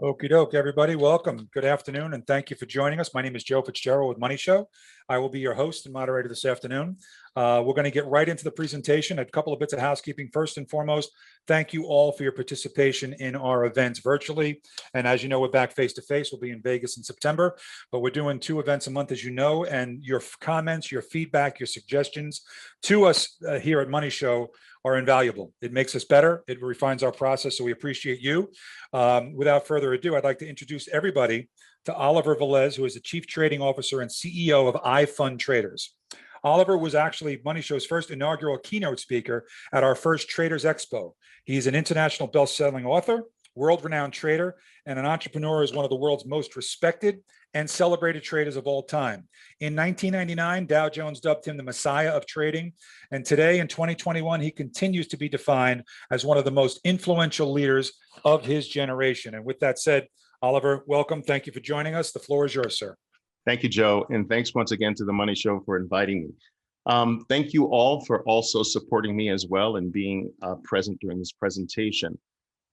Okie doke, everybody. Welcome. Good afternoon, and thank you for joining us. My name is Joe Fitzgerald with Money Show. I will be your host and moderator this afternoon. We're going to get right into the presentation. A couple of bits of housekeeping. First and foremost, thank you all for your participation in our events virtually. And as you know, we're back face to face. We'll be in Vegas in September, but we're doing 2 events a month, as you know, and your comments, your feedback, your suggestions to us here at Money Show are invaluable. It makes us better. It refines our process. So we appreciate you. Without further ado, I'd like to introduce everybody to Oliver Velez, who is the Chief Trading Officer and CEO of iFund Traders. Oliver was actually Money Show's first inaugural keynote speaker at our first Traders Expo. He's an international best-selling author, world-renowned trader, and an entrepreneur, is one of the world's most respected and celebrated traders of all time. In 1999, Dow Jones dubbed him the Messiah of trading. And today in 2021, he continues to be defined as one of the most influential leaders of his generation. And with that said, Oliver, welcome. Thank you for joining us. The floor is yours, sir. Thank you, Joe. And thanks once again to the Money Show for inviting me. Thank you all for also supporting me as well and being present during this presentation.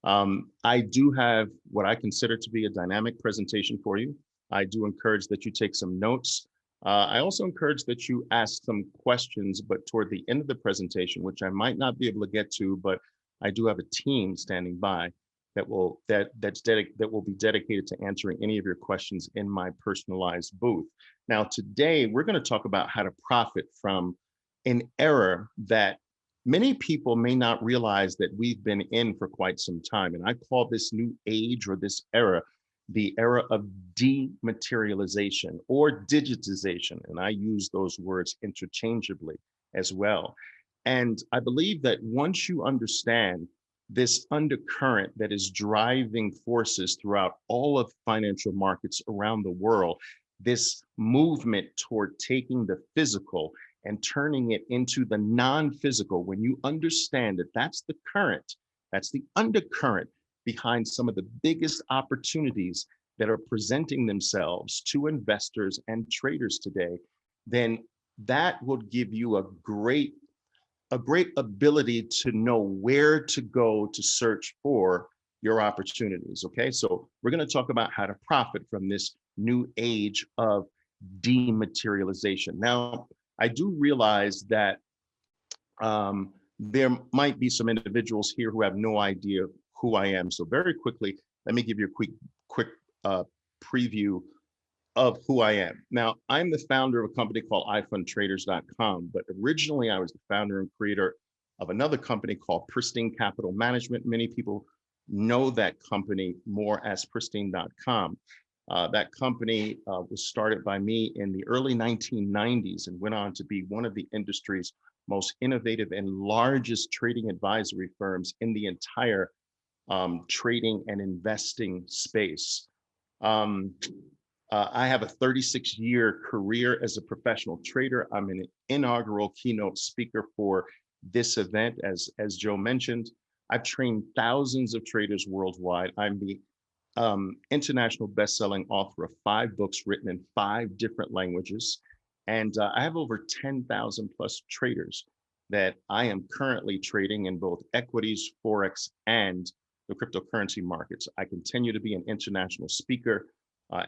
I do have what I consider to be a dynamic presentation for you. I do encourage that you take some notes. I also encourage that you ask some questions, but toward the end of the presentation, which I might not be able to get to, but I do have a team standing by that will be dedicated to answering any of your questions in my personalized booth. Now, today we're going to talk about how to profit from an era that many people may not realize that we've been in for quite some time. And I call this new age or this era the era of dematerialization or digitization. And I use those words interchangeably as well. And I believe that once you understand this undercurrent that is driving forces throughout all of financial markets around the world, this movement toward taking the physical and turning it into the non-physical, when you understand that that's the current, that's the undercurrent behind some of the biggest opportunities that are presenting themselves to investors and traders today, then that will give you a great ability to know where to go to search for your opportunities. Okay, so we're going to talk about how to profit from this new age of dematerialization. Now, I do realize that there might be some individuals here who have no idea who I am. So very quickly, let me give you a quick preview of who I am. Now, I'm the founder of a company called ifundtraders.com, but originally I was the founder and creator of another company called Pristine Capital Management. Many people know that company more as pristine.com. That company was started by me in the early 1990s and went on to be one of the industry's most innovative and largest trading advisory firms in the entire trading and investing space. I have a 36-year career as a professional trader. I'm an inaugural keynote speaker for this event. As Joe mentioned, I've trained thousands of traders worldwide. I'm the international best-selling author of 5 books written in 5 different languages. And I have over 10,000 plus traders that I am currently trading in both equities, Forex, and the cryptocurrency markets. I continue to be an international speaker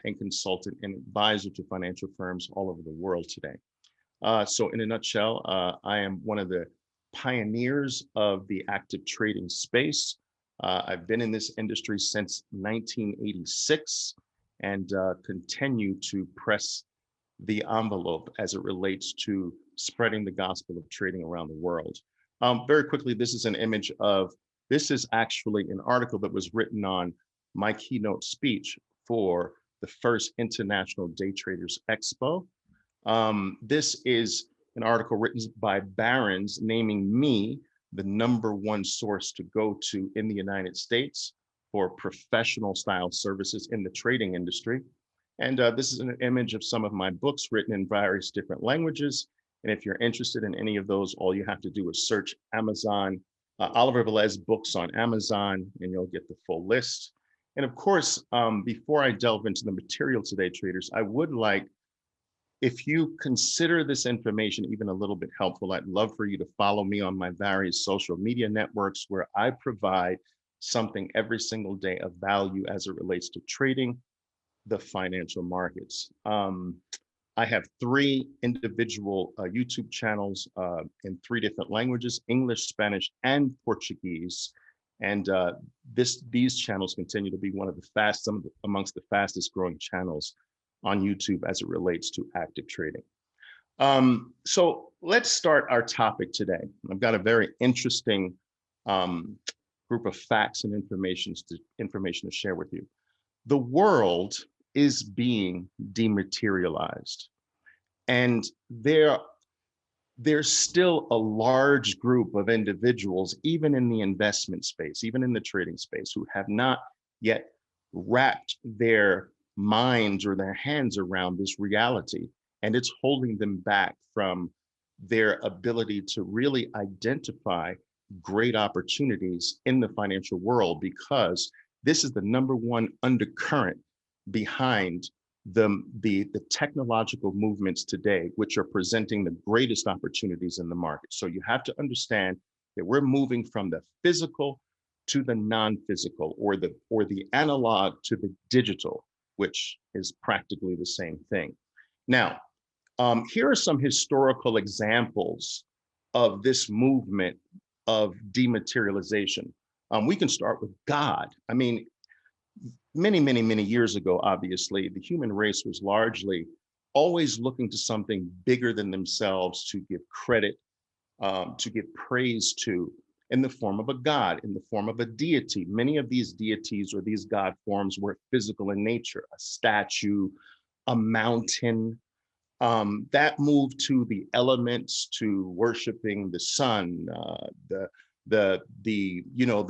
and consultant and advisor to financial firms all over the world today. So in a nutshell, I am one of the pioneers of the active trading space. I've been in this industry since 1986 and continue to press the envelope as it relates to spreading the gospel of trading around the world. Very quickly, this is actually an article that was written on my keynote speech for the first International Day Traders Expo. This is an article written by Barron's naming me the #1 source to go to in the United States for professional style services in the trading industry. And this is an image of some of my books written in various different languages. And if you're interested in any of those, all you have to do is search Amazon, Oliver Velez books on Amazon, and you'll get the full list. And of course, before I delve into the material today, traders, I would like, if you consider this information even a little bit helpful, I'd love for you to follow me on my various social media networks where I provide something every single day of value as it relates to trading the financial markets. I have 3 individual YouTube channels in 3 different languages, English, Spanish, and Portuguese. And these channels continue to be one of the amongst the fastest growing channels on YouTube as it relates to active trading. So let's start our topic today. I've got a very interesting group of facts and information to share with you. The world is being dematerialized, and there's still a large group of individuals, even in the investment space, even in the trading space, who have not yet wrapped their minds or their hands around this reality. And it's holding them back from their ability to really identify great opportunities in the financial world, because this is the #1 undercurrent behind the technological movements today, which are presenting the greatest opportunities in the market. So you have to understand that we're moving from the physical to the non-physical, or the analog to the digital, which is practically the same thing. Now, here are some historical examples of this movement of dematerialization. We can start with God. I mean, many years ago, obviously, the human race was largely always looking to something bigger than themselves to give credit, to give praise to, in the form of a god, in the form of a deity. Many of these deities or these god forms were physical in nature, a statue, a mountain. That moved to the elements, to worshiping the sun, the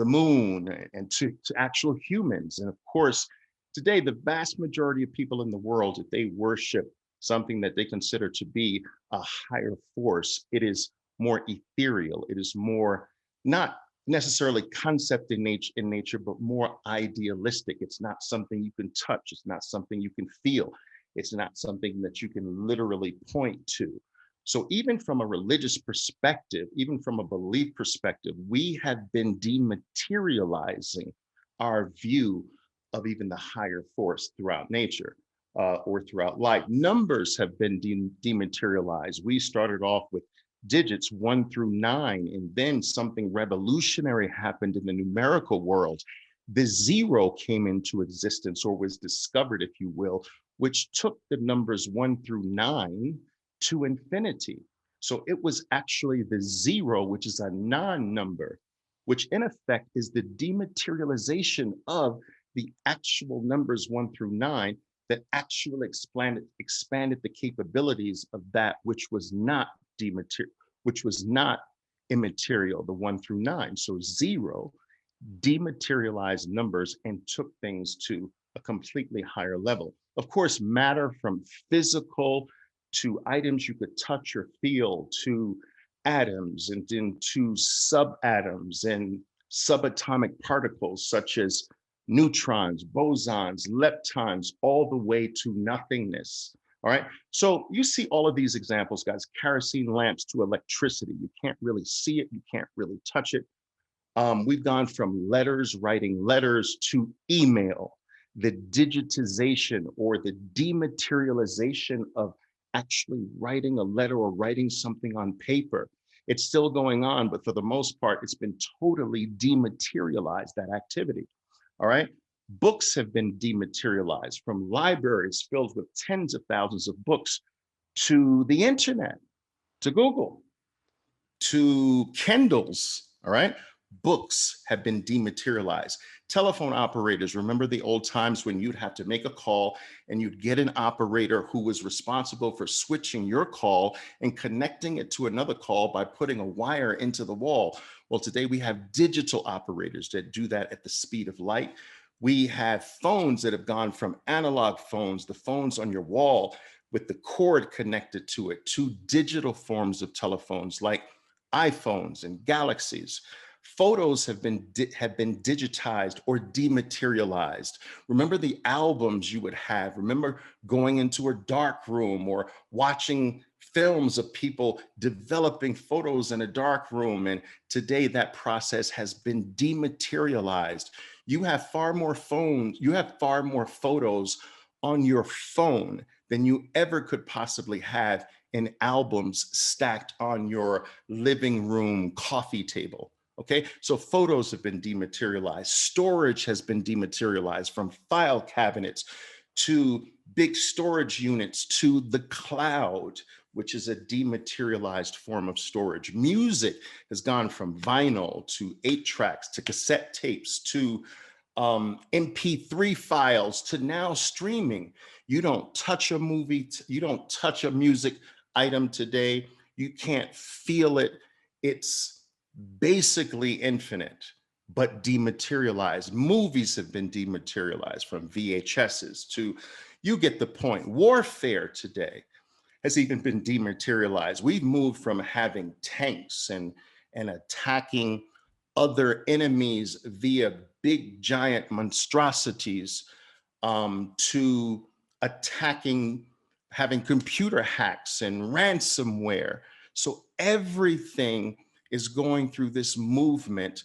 moon, and to actual humans. And of course, today the vast majority of people in the world, if they worship something that they consider to be a higher force, it is more ethereal. It is more not necessarily concept in nature, but more idealistic. It's not something you can touch. It's not something you can feel. It's not something that you can literally point to. So even from a religious perspective, even from a belief perspective, we have been dematerializing our view of even the higher force throughout nature, or throughout life. Numbers have been dematerialized. We started off with digits 1 through 9, and then something revolutionary happened in the numerical world. The 0 came into existence, or was discovered, if you will, which took the numbers 1 through 9 to infinity. So it was actually the 0, which is a non-number, which in effect is the dematerialization of the actual numbers 1 through 9, that actually expanded the capabilities of that which was not immaterial, the 1 through 9. So 0 dematerialized numbers and took things to a completely higher level. Of course, matter, from physical to items you could touch or feel, to atoms, and into subatoms and subatomic particles such as neutrons, bosons, leptons, all the way to nothingness. All right. So you see all of these examples, guys. Kerosene lamps to electricity. You can't really see it. You can't really touch it. We've gone from writing letters, to email. The digitization, or the dematerialization of actually writing a letter or writing something on paper. It's still going on, but for the most part, it's been totally dematerialized, that activity. All right. Books have been dematerialized, from libraries filled with tens of thousands of books, to the internet, to Google, to Kindles. All right. Books have been dematerialized. Telephone operators, remember the old times when you'd have to make a call and you'd get an operator who was responsible for switching your call and connecting it to another call by putting a wire into the wall. Well, today we have digital operators that do that at the speed of light. We have phones that have gone from analog phones, the phones on your wall with the cord connected to it, to digital forms of telephones like iPhones and Galaxies. Photos have been digitized or dematerialized. Remember the albums you would have. Remember going into a dark room or watching films of people developing photos in a dark room. And today that process has been dematerialized. You have far more photos on your phone than you ever could possibly have in albums stacked on your living room coffee table. Okay, so photos have been dematerialized. Storage has been dematerialized, from file cabinets to big storage units to the cloud, which is a dematerialized form of storage. Music has gone from vinyl to 8 tracks to cassette tapes to MP3 files to now streaming. You don't touch a movie, you don't touch a music item today. You can't feel it. It's basically infinite, but dematerialized. Movies have been dematerialized, from VHSs to, you get the point. Warfare today has even been dematerialized. We've moved from having tanks and attacking other enemies via big giant monstrosities, to attacking, having computer hacks and ransomware. So everything is going through this movement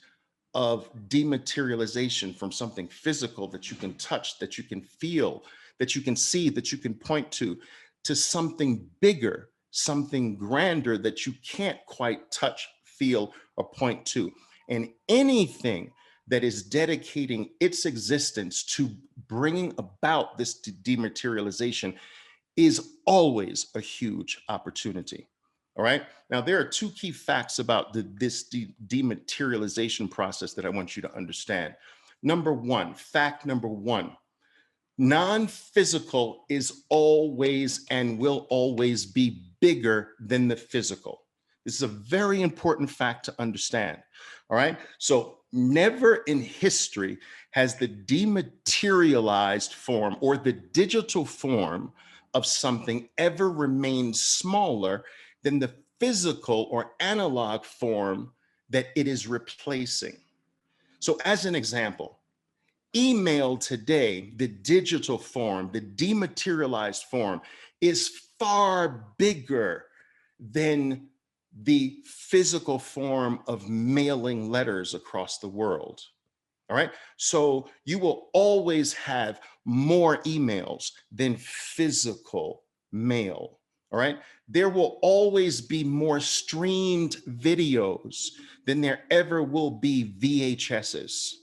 of dematerialization, from something physical that you can touch, that you can feel, that you can see, that you can point to something bigger, something grander that you can't quite touch, feel, or point to. And anything that is dedicating its existence to bringing about this dematerialization is always a huge opportunity. All right. Now, there are two key facts about this dematerialization process that I want you to understand. Number one, fact number one, non-physical is always and will always be bigger than the physical. This is a very important fact to understand. All right. So never in history has the dematerialized form or the digital form of something ever remained smaller than the physical or analog form that it is replacing. So as an example, email today, the digital form, the dematerialized form, is far bigger than the physical form of mailing letters across the world. All right. So you will always have more emails than physical mail. All right. There will always be more streamed videos than there ever will be VHSs.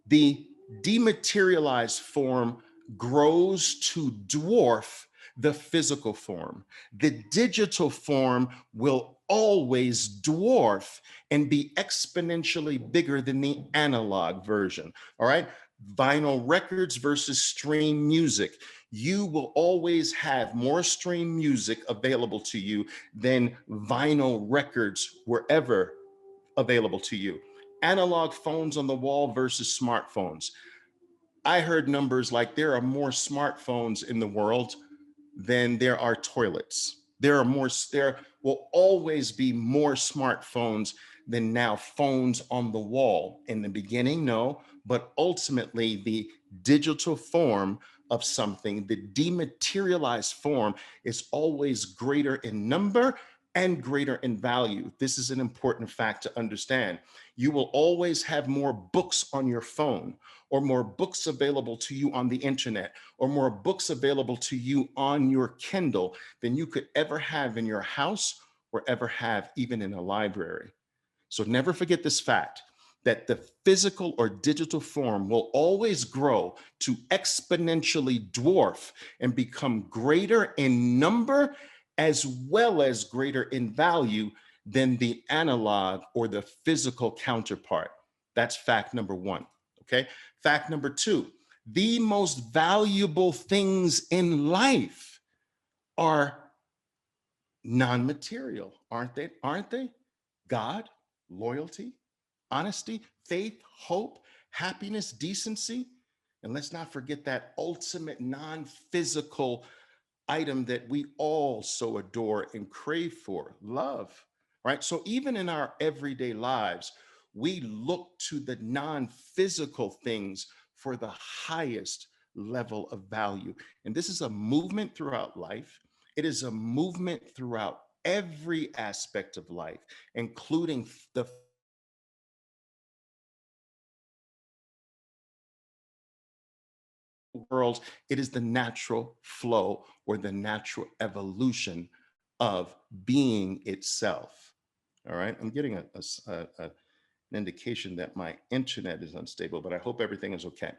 The dematerialized form grows to dwarf the physical form. The digital form will always dwarf and be exponentially bigger than the analog version. All right. Vinyl records versus stream music. You will always have more stream music available to you than vinyl records were ever available to you. Analog phones on the wall versus smartphones. I heard numbers like there are more smartphones in the world than there are toilets. There will always be more smartphones than now phones on the wall. In the beginning, no, but ultimately the digital form of something, the dematerialized form, is always greater in number and greater in value. This is an important fact to understand. You will always have more books on your phone, or more books available to you on the internet, or more books available to you on your Kindle than you could ever have in your house or ever have even in a library. So never forget this fact, that the physical or digital form will always grow to exponentially dwarf and become greater in number as well as greater in value than the analog or the physical counterpart. That's fact number one. Okay. Fact number two, the most valuable things in life are non-material, aren't they? Aren't they? God, loyalty, honesty, faith, hope, happiness, decency. And let's not forget that ultimate non-physical item that we all so adore and crave for, love, right? So even in our everyday lives, we look to the non-physical things for the highest level of value. And this is a movement throughout life. It is a movement throughout every aspect of life, including the world. It is the natural flow or the natural evolution of being itself. All right. I'm getting an indication that my internet is unstable, but I hope everything is okay.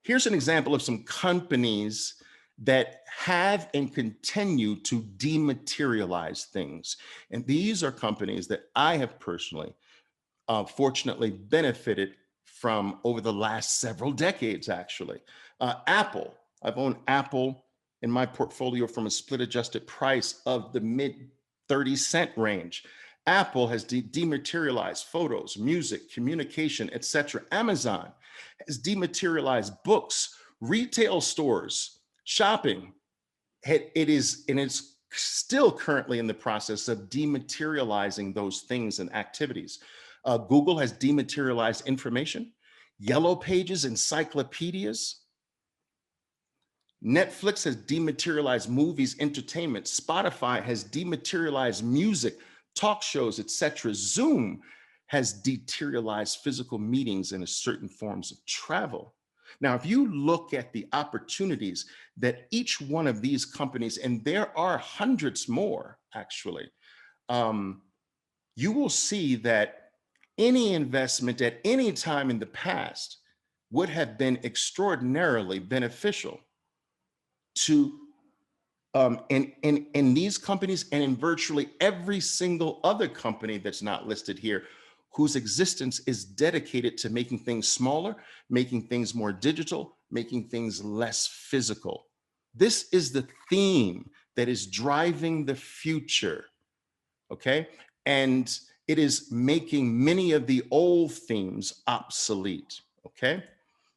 Here's an example of some companies that have and continue to dematerialize things. And these are companies that I have personally, fortunately benefited from over the last several decades, actually. Apple, I've owned Apple in my portfolio from a split adjusted price of the mid 30-cent range. Apple has dematerialized photos, music, communication, etc. Amazon has dematerialized books, retail stores, shopping. It is, and it's still currently in the process of dematerializing those things and activities. Google has dematerialized information, yellow pages, encyclopedias. Netflix has dematerialized movies, entertainment. Spotify has dematerialized music, talk shows, etc. Zoom has dematerialized physical meetings and certain forms of travel. Now, if you look at the opportunities that each one of these companies, and there are hundreds more actually, you will see that any investment at any time in the past would have been extraordinarily beneficial to in these companies and in virtually every single other company that's not listed here, whose existence is dedicated to making things smaller, making things more digital, making things less physical. This is the theme that is driving the future, okay? And it is making many of the old themes obsolete, okay?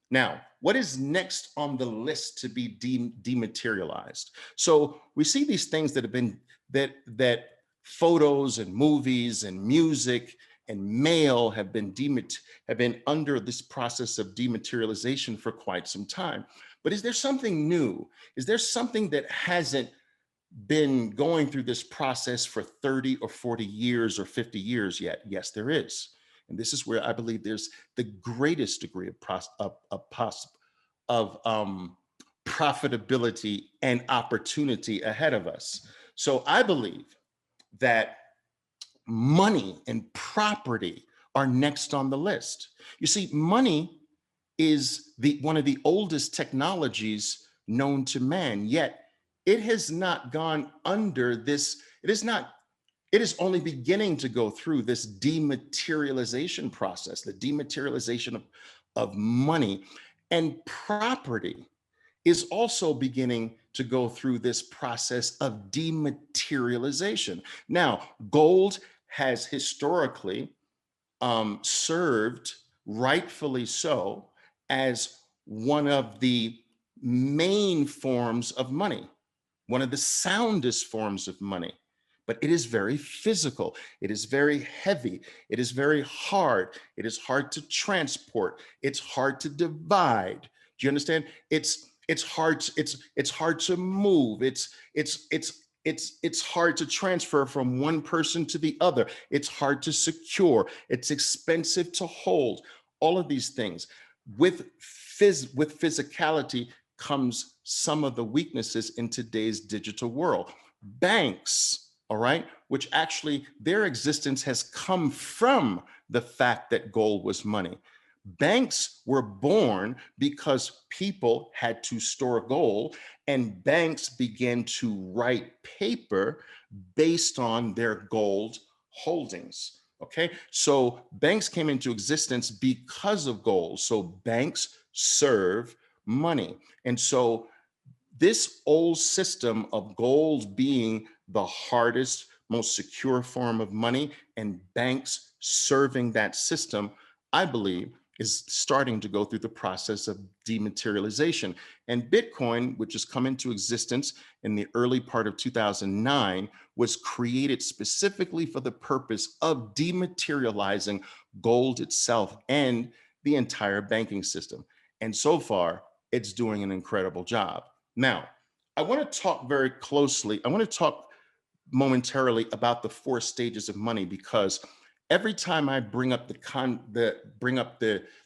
Now, what is next on the list to be dematerialized? So we see these things that have been, that photos and movies and music and mail have been under this process of dematerialization for quite some time. But is there something new? Is there something that hasn't been going through this process for 30 or 40 years or 50 years yet? Yes, there is. And this is where I believe there's the greatest degree of profitability and opportunity ahead of us. So I believe that money and property are next on the list. You see, money is one of the oldest technologies known to man, yet it has not gone under this, it is only beginning to go through this dematerialization process, the dematerialization of money. And property is also beginning to go through this process of dematerialization. Now, gold has historically served, rightfully so, as one of the main forms of money, one of the soundest forms of money. But it is very physical. It is very heavy. It is very hard. It is hard to transport. It's hard to divide. Do you understand? It's hard. It's hard to move. It's hard to transfer from one person to the other. It's hard to secure. It's expensive to hold. All of these things. With physicality comes some of the weaknesses in today's digital world. Banks, all right, which actually their existence has come from the fact that gold was money. Banks were born because people had to store gold, and banks began to write paper based on their gold holdings. Okay, so banks came into existence because of gold. So banks serve money. And so this old system of gold being the hardest, most secure form of money, and banks serving that system, I believe, is starting to go through the process of dematerialization. And Bitcoin, which has come into existence in the early part of 2009, was created specifically for the purpose of dematerializing gold itself and the entire banking system. And so far, it's doing an incredible job. Now, I want to talk very closely. I want to talk momentarily about the 4 stages of money, because every time I bring up the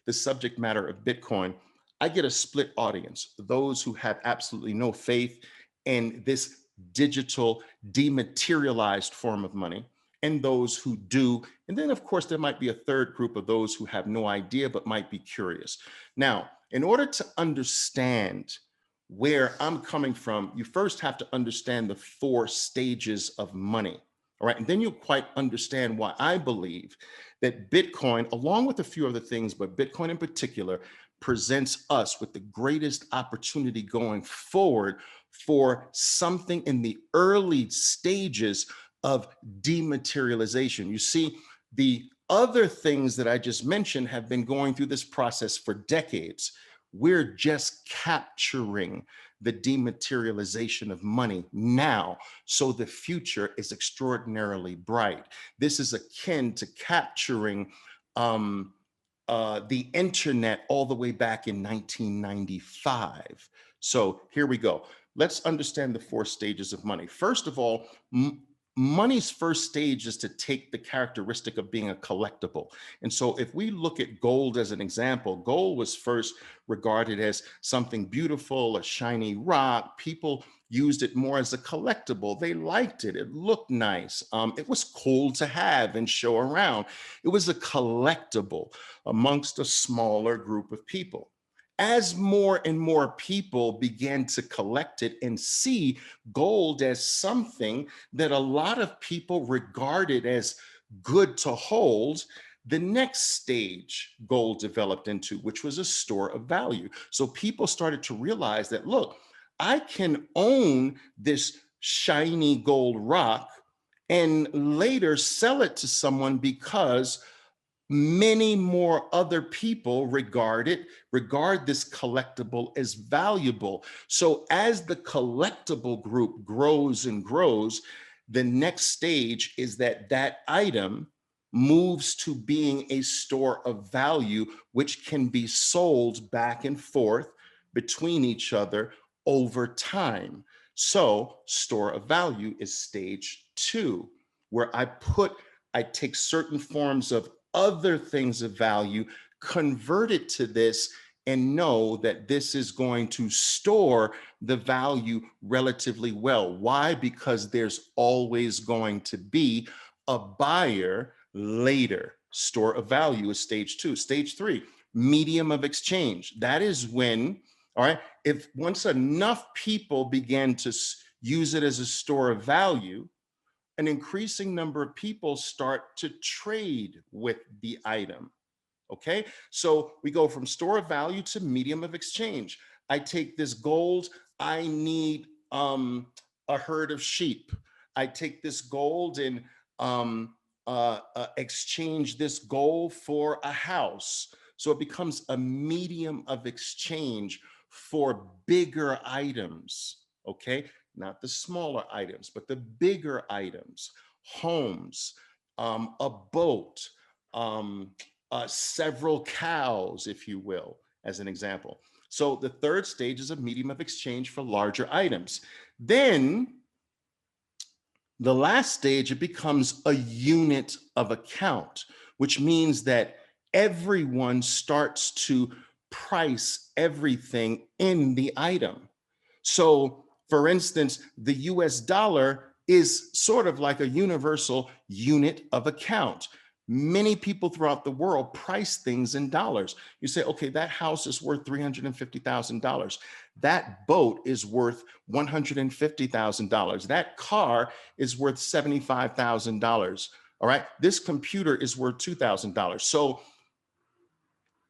subject matter of Bitcoin, I get a split audience. Those who have absolutely no faith in this digital dematerialized form of money, and those who do. And then of course there might be a third group of those who have no idea but might be curious. Now, in order to understand where I'm coming from, you first have to understand the 4 stages of money. All right. And then you'll quite understand why I believe that Bitcoin, along with a few other things, but Bitcoin in particular, presents us with the greatest opportunity going forward for something in the early stages of dematerialization. You see, the other things that I just mentioned have been going through this process for decades. We're just capturing the dematerialization of money now, so the future is extraordinarily bright. This is akin to capturing the internet all the way back in 1995. So here we go. Let's understand the 4 stages of money. First of all, money's first stage is to take the characteristic of being a collectible. And so if we look at gold as an example, gold was first regarded as something beautiful, a shiny rock. People used it more as a collectible. They liked it. It looked nice. It was cool to have and show around. It was a collectible amongst a smaller group of people. As more and more people began to collect it and see gold as something that a lot of people regarded as good to hold, the next stage gold developed into, which was a store of value. So people started to realize that, look, I can own this shiny gold rock and later sell it to someone because many more other people regard this collectible as valuable. So as the collectible group grows and grows, the next stage is that item moves to being a store of value, which can be sold back and forth between each other over time. So store of value is stage 2, where I take certain forms of other things of value, convert it to this, and know that this is going to store the value relatively well. Why? Because there's always going to be a buyer later. Store of value is stage 2. Stage 3, medium of exchange. That is when, all right, if once enough people began to use it as a store of value, an increasing number of people start to trade with the item. Okay, so we go from store of value to medium of exchange. I take this gold, I need a herd of sheep. I take this gold and exchange this gold for a house. So it becomes a medium of exchange for bigger items. Okay, not the smaller items, but the bigger items, homes, a boat, several cows, if you will, as an example. So the third stage is a medium of exchange for larger items. Then the last stage, it becomes a unit of account, which means that everyone starts to price everything in the item. So for instance, the US dollar is sort of like a universal unit of account. Many people throughout the world price things in dollars. You say, okay, that house is worth $350,000. That boat is worth $150,000. That car is worth $75,000. All right, this computer is worth $2,000. So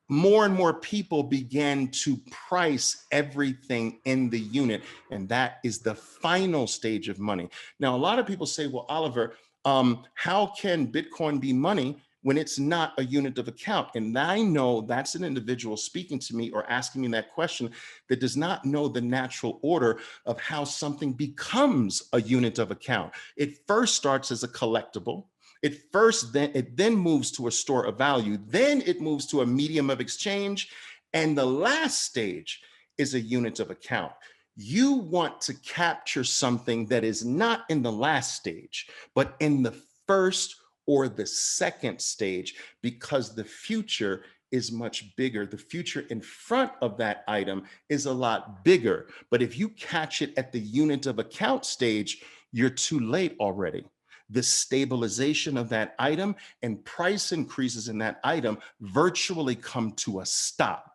more and more people began to price everything in the unit, and that is the final stage of money. Now, a lot of people say, well, Oliver, how can Bitcoin be money when it's not a unit of account? And I know that's an individual speaking to me or asking me that question that does not know the natural order of how something becomes a unit of account. It first starts as a collectible. It then moves to a store of value. Then it moves to a medium of exchange. And the last stage is a unit of account. You want to capture something that is not in the last stage, but in the first or the second stage, because the future is much bigger. The future in front of that item is a lot bigger. But if you catch it at the unit of account stage, you're too late already. The stabilization of that item and price increases in that item virtually come to a stop.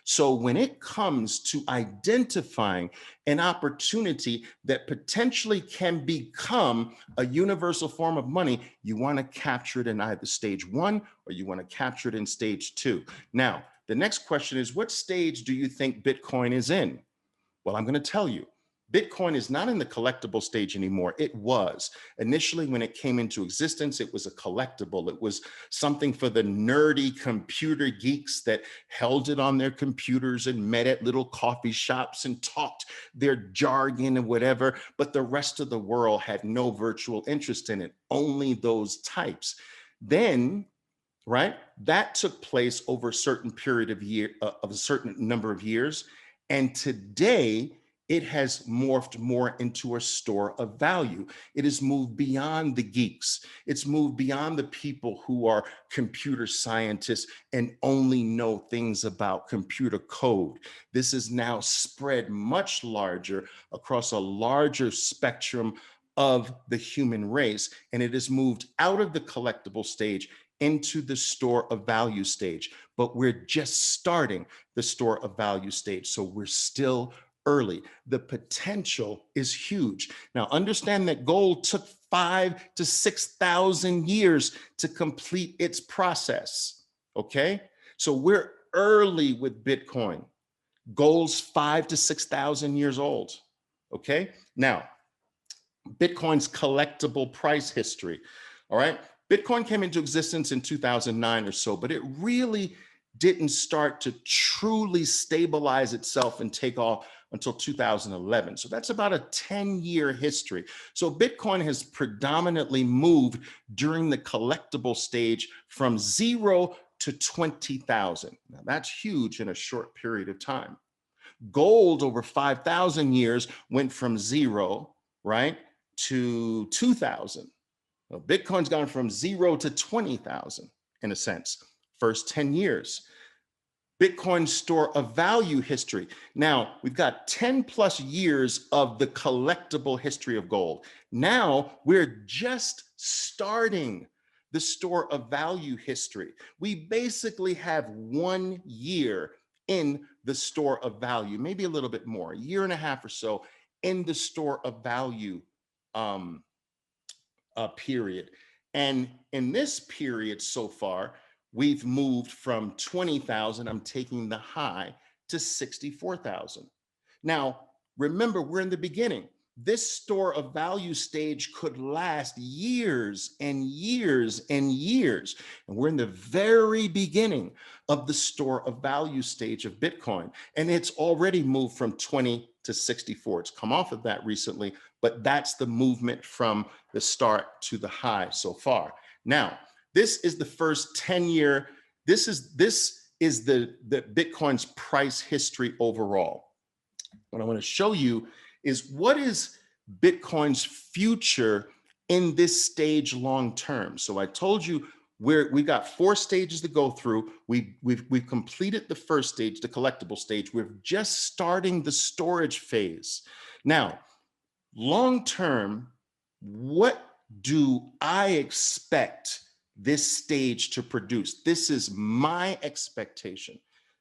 So when it comes to identifying an opportunity that potentially can become a universal form of money, you want to capture it in either stage 1 or you want to capture it in stage 2. Now, the next question is, what stage do you think Bitcoin is in? Well, I'm going to tell you. Bitcoin is not in the collectible stage anymore. It was. Initially, when it came into existence, it was a collectible. It was something for the nerdy computer geeks that held it on their computers and met at little coffee shops and talked their jargon and whatever. But the rest of the world had no virtual interest in it, only those types. Then, right, that took place over a certain period of a certain number of years. And today, it has morphed more into a store of value. It has moved beyond the geeks. It's moved beyond the people who are computer scientists and only know things about computer code. This is now spread much larger across a larger spectrum of the human race. And it has moved out of the collectible stage into the store of value stage. But we're just starting the store of value stage. So we're still early. The potential is huge. Now, understand that gold took 5,000 to 6,000 years to complete its process. Okay, so we're early with Bitcoin. Gold's 5,000 to 6,000 years old. Okay, now Bitcoin's collectible price history. All right, Bitcoin came into existence in 2009 or so, but it really didn't start to truly stabilize itself and take off until 2011. So that's about a 10-year history. So Bitcoin has predominantly moved during the collectible stage from 0 to 20,000. Now that's huge in a short period of time. Gold over 5,000 years went from 0, right, to 2,000. Well, Bitcoin's gone from 0 to 20,000 in a sense, first 10 years. Bitcoin's store of value history. Now, we've got 10 plus years of the collectible history of gold. Now, we're just starting the store of value history. We basically have 1 year in the store of value, maybe a little bit more, a year and a half or so in the store of value period. And in this period so far, we've moved from 20,000, I'm taking the high, to 64,000. Now, remember, we're in the beginning. This store of value stage could last years and years and years. And we're in the very beginning of the store of value stage of Bitcoin. And it's already moved from 20 to 64. It's come off of that recently, but that's the movement from the start to the high so far. Now, this is the first 10-year, this is the Bitcoin's price history overall. What I want to show you is what is Bitcoin's future in this stage long term. So I told you we've got 4 stages to go through. We've completed the first stage, the collectible stage. We're just starting the storage phase. Now, long term, what do I expect this stage to produce? This is my expectation.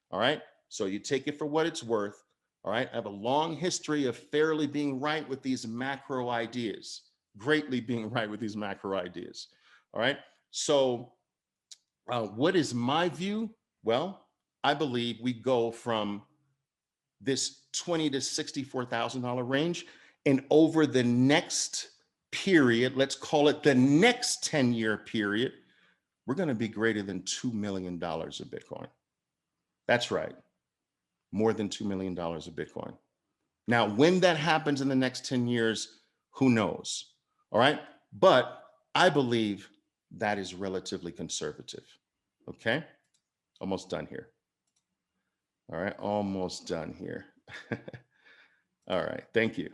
All right. So you take it for what it's worth. All right. I have a long history of fairly being right with these macro ideas, greatly being right with these macro ideas. All right. So what is my view? Well, I believe we go from this $20,000 to $64,000 range, and over the next period, let's call it the next 10-year period, we're going to be greater than $2 million of Bitcoin. That's right, more than $2 million of Bitcoin. Now, when that happens in the next 10 years, who knows? All right, but I believe that is relatively conservative. Okay, almost done here. All right, almost done here. All right, thank you.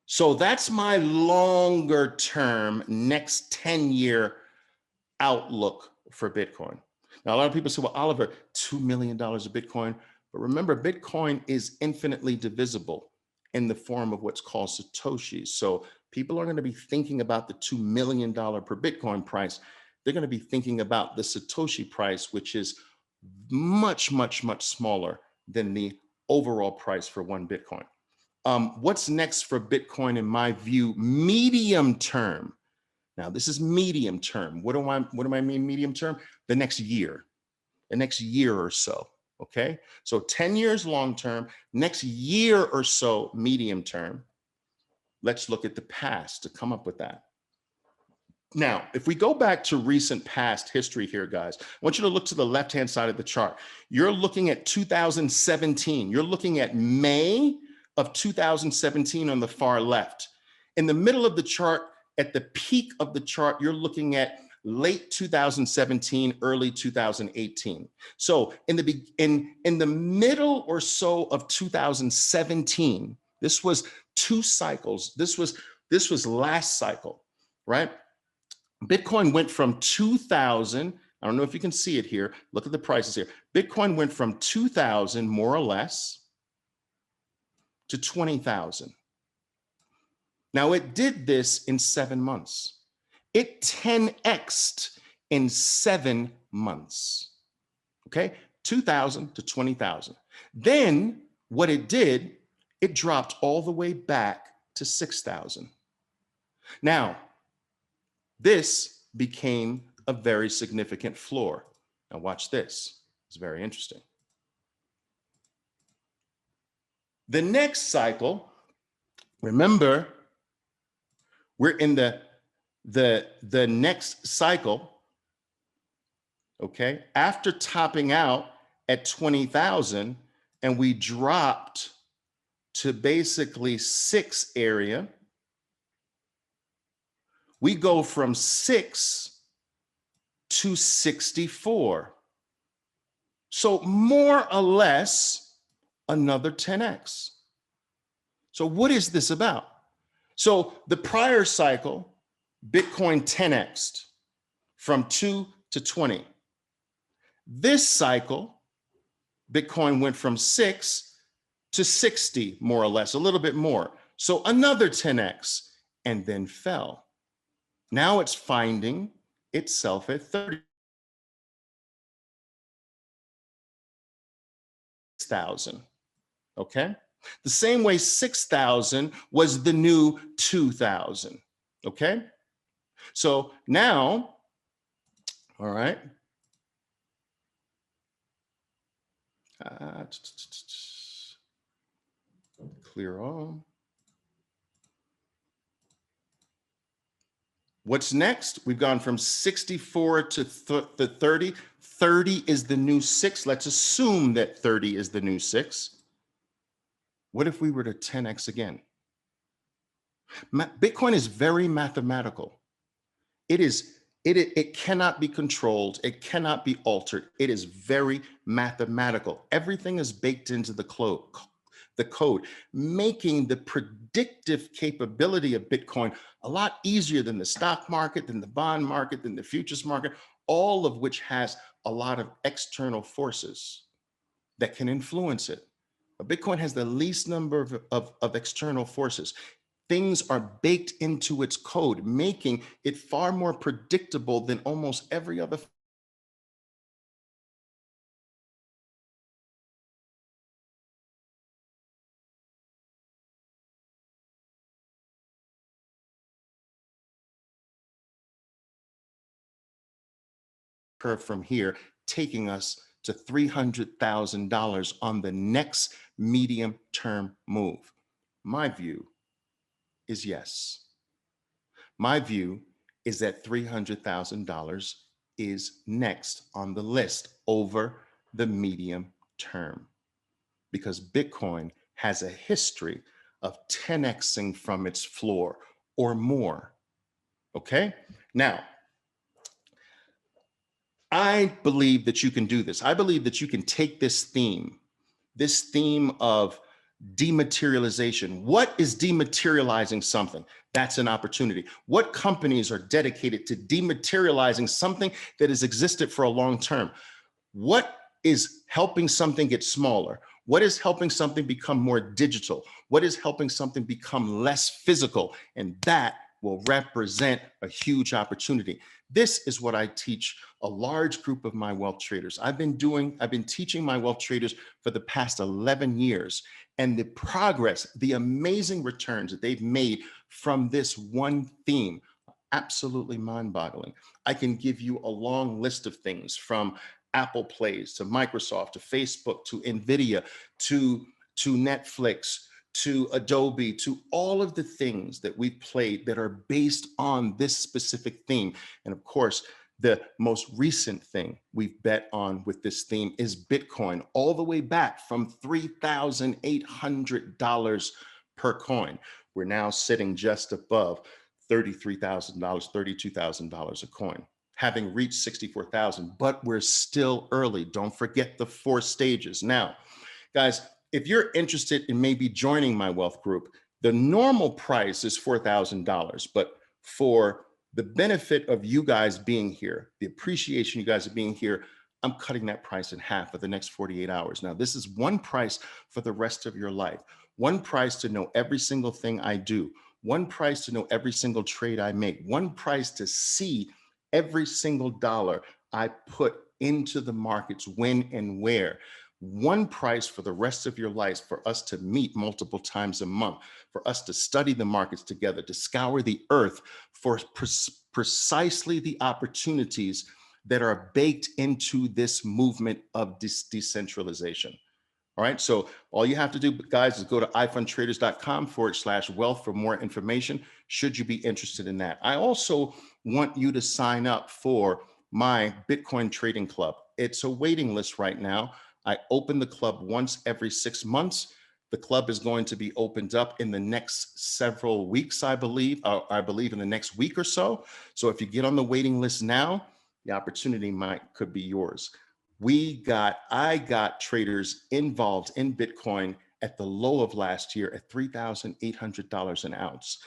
So that's my longer term, next 10-year outlook for Bitcoin. Now, a lot of people say, well, Oliver, $2 million of Bitcoin. But remember, Bitcoin is infinitely divisible in the form of what's called Satoshis. So people are going to be thinking about the $2 million per Bitcoin price. They're going to be thinking about the Satoshi price, which is much, much, much smaller than the overall price for one Bitcoin. What's next for Bitcoin, in my view, medium term? Now, this is medium term. What do I mean medium term? The next year or so, okay? So 10 years long term, next year or so medium term. Let's look at the past to come up with that. Now, if we go back to recent past history here, guys, I want you to look to the left-hand side of the chart. You're looking at 2017. You're looking at May of 2017 on the far left. In the middle of the chart, at the peak of the chart, you're looking at late 2017, early 2018. So in the middle or so of 2017, this was two cycles. This was last cycle, right? Bitcoin went from 2000, I don't know if you can see it here. Look at the prices here. Bitcoin went from 2000 more or less to 20,000. Now it did this in 7 months. It 10x'd in 7 months. Okay, 2,000 to 20,000. Then what it did, it dropped all the way back to 6,000. Now, this became a very significant floor. Now watch this. It's very interesting. The next cycle, remember, we're in the next cycle, okay? After topping out at 20,000 and we dropped to basically 6 area, we go from 6 to 64. So more or less another 10x. So what is this about? So the prior cycle, Bitcoin 10x'd from 2 to 20. This cycle, Bitcoin went from 6 to 60, more or less, a little bit more. So another 10x, and then fell. Now it's finding itself at 30,000, okay? The same way 6,000 was the new 2,000, okay? So now, all right. Clear all. What's next? We've gone from 64 to 30. 30 is the new 6. Let's assume that 30 is the new 6. What if we were to 10x again? Bitcoin is very mathematical. It cannot be controlled. It cannot be altered. It is very mathematical. Everything is baked into the code, making the predictive capability of Bitcoin a lot easier than the stock market, than the bond market, than the futures market, all of which has a lot of external forces that can influence it. But Bitcoin has the least number of external forces. Things are baked into its code, making it far more predictable than almost every other curve from here, taking us to $300,000 on the next medium-term move. My view is yes. My view is that $300,000 is next on the list over the medium term, because Bitcoin has a history of 10xing from its floor or more. Okay? Now, I believe that you can do this. I believe that you can take this theme, this theme of dematerialization. What is dematerializing something? That's an opportunity. What companies are dedicated to dematerializing something that has existed for a long term? What is helping something get smaller? What is helping something become more digital? What is helping something become less physical? And that will represent a huge opportunity. This is what I teach a large group of my wealth traders. I've been teaching my wealth traders for the past 11 years, and the progress, the amazing returns that they've made from this one theme, absolutely mind-boggling. I can give you a long list of things, from Apple Plays to Microsoft to Facebook to Nvidia to Netflix to Adobe, to all of the things that we've played that are based on this specific theme. And of course, the most recent thing we've bet on with this theme is Bitcoin, all the way back from $3,800 per coin. We're now sitting just above $33,000, $32,000 a coin, having reached 64,000, but we're still early. Don't forget the 4 stages. Now, guys, if you're interested in maybe joining my wealth group, the normal price is $4,000, but for the benefit of you guys being here, the appreciation you guys are being here, I'm cutting that price in half for the next 48 hours. Now, this is one price for the rest of your life, one price to know every single thing I do, one price to know every single trade I make, one price to see every single dollar I put into the markets, when and where. One price for the rest of your life, for us to meet multiple times a month, for us to study the markets together, to scour the earth for precisely the opportunities that are baked into this movement of decentralization. All right, so all you have to do, guys, is go to ifundtraders.com/wealth for more information, should you be interested in that. I also want you to sign up for my Bitcoin trading club. It's a waiting list right now. I open the club once every 6 months. The club is going to be opened up in the next several weeks, I believe in the next week or so. So if you get on the waiting list now, the opportunity could be yours. I got traders involved in Bitcoin at the low of last year at $3,800 an ounce,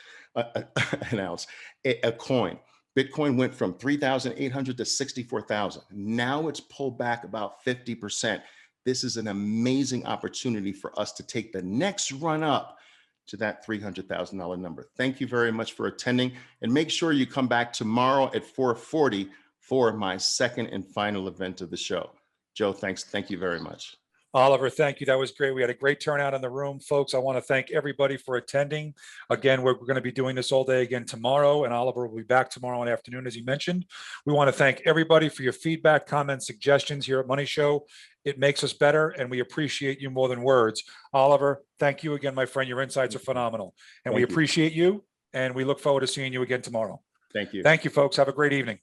a coin. Bitcoin went from 3,800 to 64,000. Now it's pulled back about 50%. This is an amazing opportunity for us to take the next run up to that $300,000 number. Thank you very much for attending, and make sure you come back tomorrow at 4:40 for my second and final event of the show. Joe, thanks. Thank you very much. Oliver, thank you. That was great. We had a great turnout in the room, folks. I want to thank everybody for attending. Again, we're going to be doing this all day again tomorrow, and Oliver will be back tomorrow afternoon, as he mentioned. We want to thank everybody for your feedback, comments, suggestions here at Money Show. It makes us better, and we appreciate you more than words. Oliver, thank you again, my friend. Your insights are phenomenal, and we appreciate you, and we look forward to seeing you again tomorrow. Thank you. Thank you, folks. Have a great evening.